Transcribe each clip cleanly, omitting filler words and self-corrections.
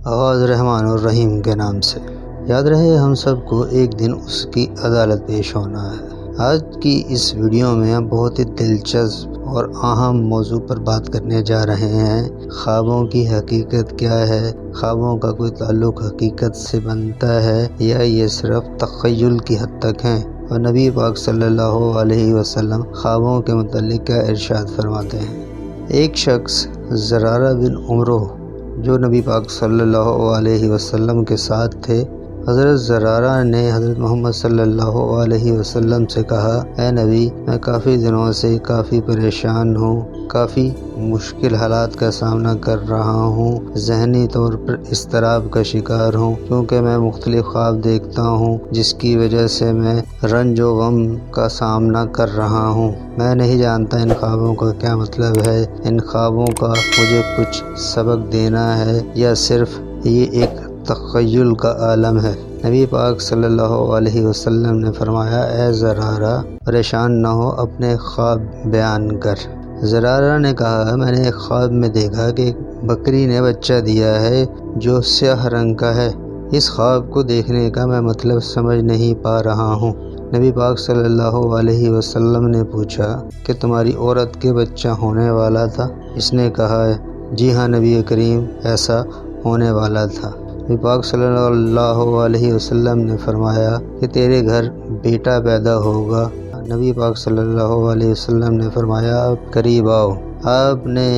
آغاز رحمان الرحیم کے نام سے۔ یاد رہے ہم سب کو ایک دن اس کی عدالت پیش ہونا ہے۔ آج کی اس ویڈیو میں ہم بہت ہی دلچسپ اور اہم موضوع پر بات کرنے جا رہے ہیں۔ خوابوں کی حقیقت کیا ہے؟ خوابوں کا کوئی تعلق حقیقت سے بنتا ہے یا یہ صرف تخیل کی حد تک ہیں؟ اور نبی پاک صلی اللہ علیہ وسلم خوابوں کے متعلق کیا ارشاد فرماتے ہیں؟ ایک شخص زرارہ بن عمرو جو نبی پاک صلی اللہ علیہ وسلم کے ساتھ تھے، حضرت زرارہ نے حضرت محمد صلی اللہ علیہ وسلم سے کہا، اے نبی، میں کافی دنوں سے کافی پریشان ہوں، کافی مشکل حالات کا سامنا کر رہا ہوں، ذہنی طور پر اضطراب کا شکار ہوں، کیونکہ میں مختلف خواب دیکھتا ہوں جس کی وجہ سے میں رنج و غم کا سامنا کر رہا ہوں۔ میں نہیں جانتا ان خوابوں کا کیا مطلب ہے، ان خوابوں کا مجھے کچھ سبق دینا ہے یا صرف یہ ایک تخیل کا عالم ہے۔ نبی پاک صلی اللہ علیہ وسلم نے فرمایا، اے زرارہ، پریشان نہ ہو، اپنے خواب بیان کر۔ زرارہ نے کہا، میں نے ایک خواب میں دیکھا کہ ایک بکری نے بچہ دیا ہے جو سیاہ رنگ کا ہے۔ اس خواب کو دیکھنے کا میں مطلب سمجھ نہیں پا رہا ہوں۔ نبی پاک صلی اللہ علیہ وسلم نے پوچھا کہ تمہاری عورت کے بچہ ہونے والا تھا؟ اس نے کہا، جی ہاں نبی کریم، ایسا ہونے والا تھا۔ نبی پاک صلی اللہ علیہ وسلم نے فرمایا کہ تیرے گھر بیٹا پیدا ہوگا۔ نبی پاک صلی اللہ علیہ وسلم نے فرمایا، آپ قریب آؤ۔ آپ نے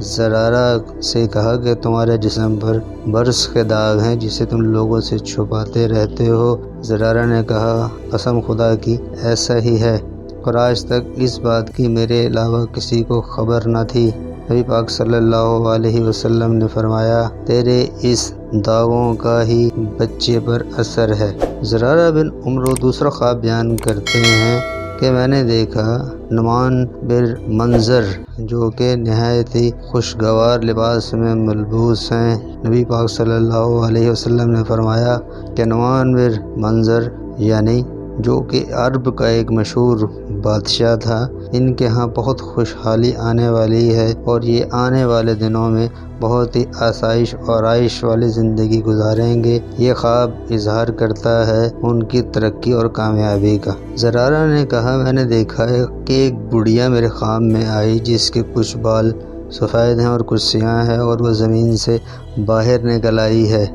زرارہ سے کہا کہ تمہارے جسم پر برس کے داغ ہیں جسے تم لوگوں سے چھپاتے رہتے ہو۔ زرارہ نے کہا، قسم خدا کی ایسا ہی ہے، اور آج تک اس بات کی میرے علاوہ کسی کو خبر نہ تھی۔ نبی پاک صلی اللہ علیہ وسلم نے فرمایا، تیرے اس داغوں کا ہی بچے پر اثر ہے۔ زرارہ بن عمرو دوسرا خواب بیان کرتے ہیں کہ میں نے دیکھا نعمان بن منظر جو کہ نہایت ہی خوشگوار لباس میں ملبوس ہیں۔ نبی پاک صلی اللہ علیہ وسلم نے فرمایا کہ نعمان بن منظر یعنی جو کہ عرب کا ایک مشہور بادشاہ تھا، ان کے ہاں بہت خوشحالی آنے والی ہے اور یہ آنے والے دنوں میں بہت ہی آسائش اور عائش والی زندگی گزاریں گے۔ یہ خواب اظہار کرتا ہے ان کی ترقی اور کامیابی کا۔ زرارہ نے کہا، میں نے دیکھا ہے کہ ایک بڑھیا میرے خواب میں آئی جس کے کچھ بال سفید ہیں اور کچھ سیاہ ہیں، اور وہ زمین سے باہر نکل آئی ہے۔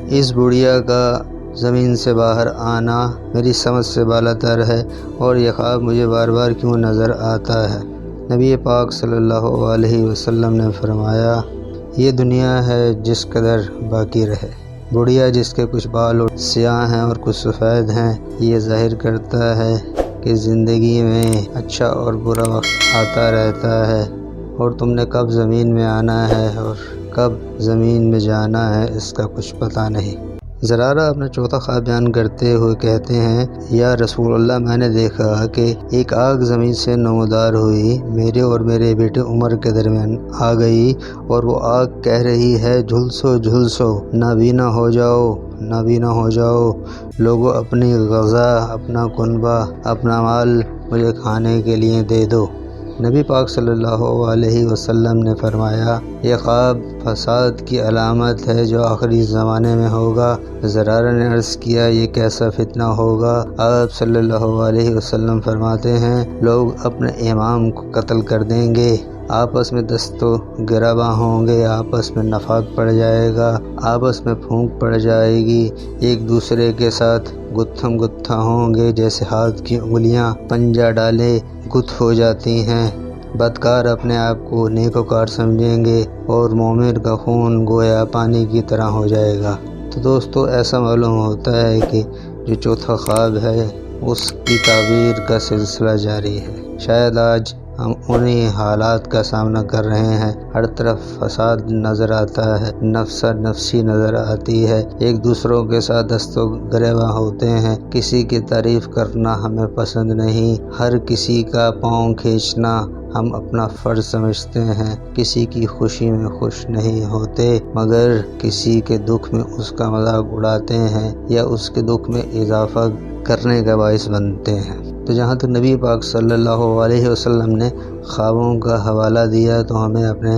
اس بڑھیا کا زمین سے باہر آنا میری سمجھ سے بالا تر ہے، اور یہ خواب مجھے بار بار کیوں نظر آتا ہے؟ نبی پاک صلی اللہ علیہ وسلم نے فرمایا، یہ دنیا ہے جس قدر باقی رہے۔ بڑھیا جس کے کچھ بال سیاہ ہیں اور کچھ سفید ہیں، یہ ظاہر کرتا ہے کہ زندگی میں اچھا اور برا وقت آتا رہتا ہے، اور تم نے کب زمین میں آنا ہے اور کب زمین میں جانا ہے اس کا کچھ پتہ نہیں۔ زرارہ اپنا چوتھا خواب بیان کرتے ہوئے کہتے ہیں، یا رسول اللہ، میں نے دیکھا کہ ایک آگ زمین سے نمودار ہوئی، میرے اور میرے بیٹے عمر کے درمیان آ گئی، اور وہ آگ کہہ رہی ہے، جھلسو جھلسو، نابینا ہو جاؤ، نابینا ہو جاؤ، لوگوں اپنی غذا، اپنا کنبہ، اپنا مال مجھے کھانے کے لیے دے دو۔ نبی پاک صلی اللہ علیہ وسلم نے فرمایا، یہ خواب فساد کی علامت ہے جو آخری زمانے میں ہوگا۔ زرارہ نے عرض کیا، یہ کیسا فتنہ ہوگا؟ آپ صلی اللہ علیہ وسلم فرماتے ہیں، لوگ اپنے امام کو قتل کر دیں گے، آپس میں دست و گریباں ہوں گے، آپس میں نفاق پڑ جائے گا، آپس میں پھونک پڑ جائے گی، ایک دوسرے کے ساتھ گتھم گتھا ہوں گے، جیسے ہاتھ کی انگلیاں پنجہ ڈالے گتھ ہو جاتی ہیں۔ بدکار اپنے آپ کو نیکوکار سمجھیں گے، اور مومن کا خون گویا پانی کی طرح ہو جائے گا۔ تو دوستو، ایسا معلوم ہوتا ہے کہ جو چوتھا خواب ہے اس کی تعبیر کا سلسلہ جاری ہے۔ شاید آج ہم انہی حالات کا سامنا کر رہے ہیں، ہر طرف فساد نظر آتا ہے، نفسا نفسی نظر آتی ہے، ایک دوسروں کے ساتھ دست و گریباں ہوتے ہیں، کسی کی تعریف کرنا ہمیں پسند نہیں، ہر کسی کا پاؤں کھینچنا ہم اپنا فرض سمجھتے ہیں، کسی کی خوشی میں خوش نہیں ہوتے مگر کسی کے دکھ میں اس کا مذاق اڑاتے ہیں یا اس کے دکھ میں اضافہ کرنے کا باعث بنتے ہیں۔ تو جہاں تک نبی پاک صلی اللہ علیہ وسلم نے خوابوں کا حوالہ دیا، تو ہمیں اپنے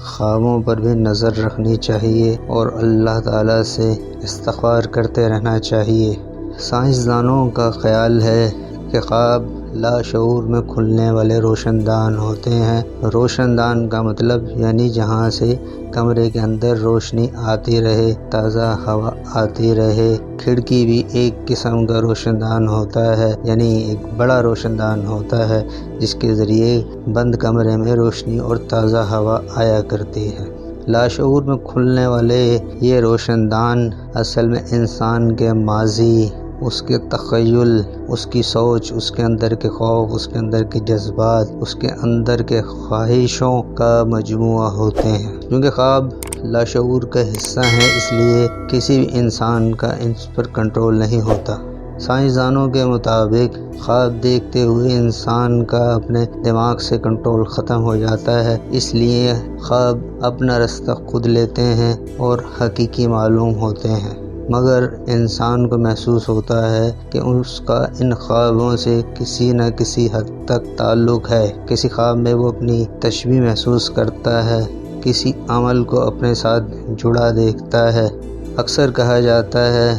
خوابوں پر بھی نظر رکھنی چاہیے اور اللہ تعالیٰ سے استغفار کرتے رہنا چاہیے۔ سائنسدانوں کا خیال ہے کہ خواب لاشعور میں کھلنے والے روشن دان ہوتے ہیں۔ روشن دان کا مطلب یعنی جہاں سے کمرے کے اندر روشنی آتی رہے، تازہ ہوا آتی رہے۔ کھڑکی بھی ایک قسم کا روشن دان ہوتا ہے، یعنی ایک بڑا روشن دان ہوتا ہے جس کے ذریعے بند کمرے میں روشنی اور تازہ ہوا آیا کرتی ہے۔ لاشعور میں کھلنے والے یہ روشن دان اصل میں انسان کے ماضی، اس کے تخیل، اس کی سوچ، اس کے اندر کے خوف، اس کے اندر کے جذبات، اس کے اندر کے خواہشوں کا مجموعہ ہوتے ہیں۔ کیونکہ خواب لاشعور کا حصہ ہیں، اس لیے کسی بھی انسان کا اس پر کنٹرول نہیں ہوتا۔ سائنسدانوں کے مطابق خواب دیکھتے ہوئے انسان کا اپنے دماغ سے کنٹرول ختم ہو جاتا ہے، اس لیے خواب اپنا رستہ خود لیتے ہیں اور حقیقی معلوم ہوتے ہیں۔ مگر انسان کو محسوس ہوتا ہے کہ اس کا ان خوابوں سے کسی نہ کسی حد تک تعلق ہے۔ کسی خواب میں وہ اپنی تشبیہ محسوس کرتا ہے، کسی عمل کو اپنے ساتھ جڑا دیکھتا ہے۔ اکثر کہا جاتا ہے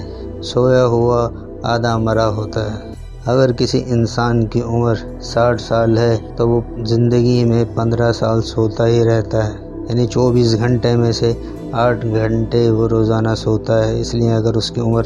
سویا ہوا آدھا مرا ہوتا ہے۔ اگر کسی انسان کی عمر 60 سال ہے تو وہ زندگی میں 15 سال سوتا ہی رہتا ہے، یعنی 24 گھنٹے میں سے 8 گھنٹے وہ روزانہ سوتا ہے۔ اس لیے اگر اس کی عمر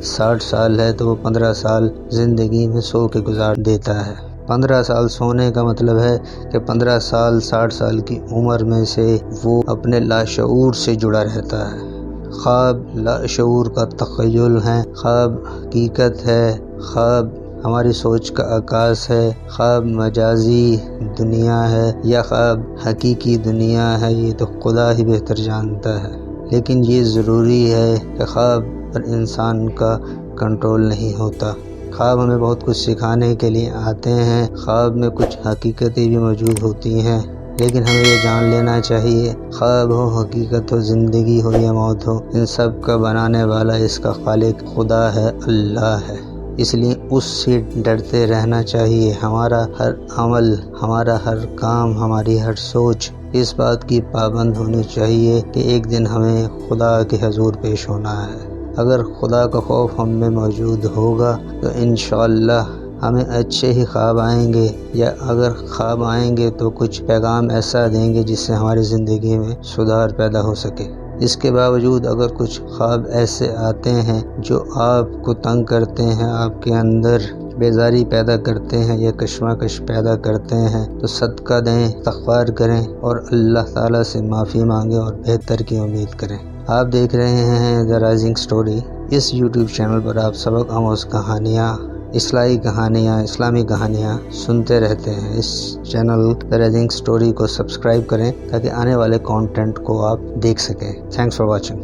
60 سال ہے تو وہ 15 سال زندگی میں سو کے گزار دیتا ہے۔ 15 سال سونے کا مطلب ہے کہ 15 سال 60 سال کی عمر میں سے وہ اپنے لاشعور سے جڑا رہتا ہے۔ خواب لاشعور کا تخیل ہے، خواب حقیقت ہے، خواب ہماری سوچ کا عکاس ہے، خواب مجازی دنیا ہے یا خواب حقیقی دنیا ہے، یہ تو خدا ہی بہتر جانتا ہے۔ لیکن یہ ضروری ہے کہ خواب پر انسان کا کنٹرول نہیں ہوتا۔ خواب ہمیں بہت کچھ سکھانے کے لیے آتے ہیں، خواب میں کچھ حقیقتیں بھی موجود ہوتی ہیں، لیکن ہمیں یہ جان لینا چاہیے خواب ہو، حقیقت ہو، زندگی ہو یا موت ہو، ان سب کا بنانے والا، اس کا خالق خدا ہے، اللہ ہے۔ اس لیے اس سے ڈرتے رہنا چاہیے۔ ہمارا ہر عمل، ہمارا ہر کام، ہماری ہر سوچ اس بات کی پابند ہونی چاہیے کہ ایک دن ہمیں خدا کے حضور پیش ہونا ہے۔ اگر خدا کا خوف ہم میں موجود ہوگا تو انشاءاللہ ہمیں اچھے ہی خواب آئیں گے، یا اگر خواب آئیں گے تو کچھ پیغام ایسا دیں گے جس سے ہماری زندگی میں سدھار پیدا ہو سکے۔ اس کے باوجود اگر کچھ خواب ایسے آتے ہیں جو آپ کو تنگ کرتے ہیں، آپ کے اندر بیزاری پیدا کرتے ہیں یا کشمکش پیدا کرتے ہیں، تو صدقہ دیں، استغفار کریں اور اللہ تعالیٰ سے معافی مانگیں اور بہتر کی امید کریں۔ آپ دیکھ رہے ہیں دا رائزنگ سٹوری۔ اس یوٹیوب چینل پر آپ سبق آموز کہانیاں، اصلاحی کہانیاں، اسلامی کہانیاں سنتے رہتے ہیں۔ اس چینل دا رائزنگ سٹوری کو سبسکرائب کریں تاکہ آنے والے کانٹینٹ کو آپ دیکھ سکیں۔ Thanks for watching.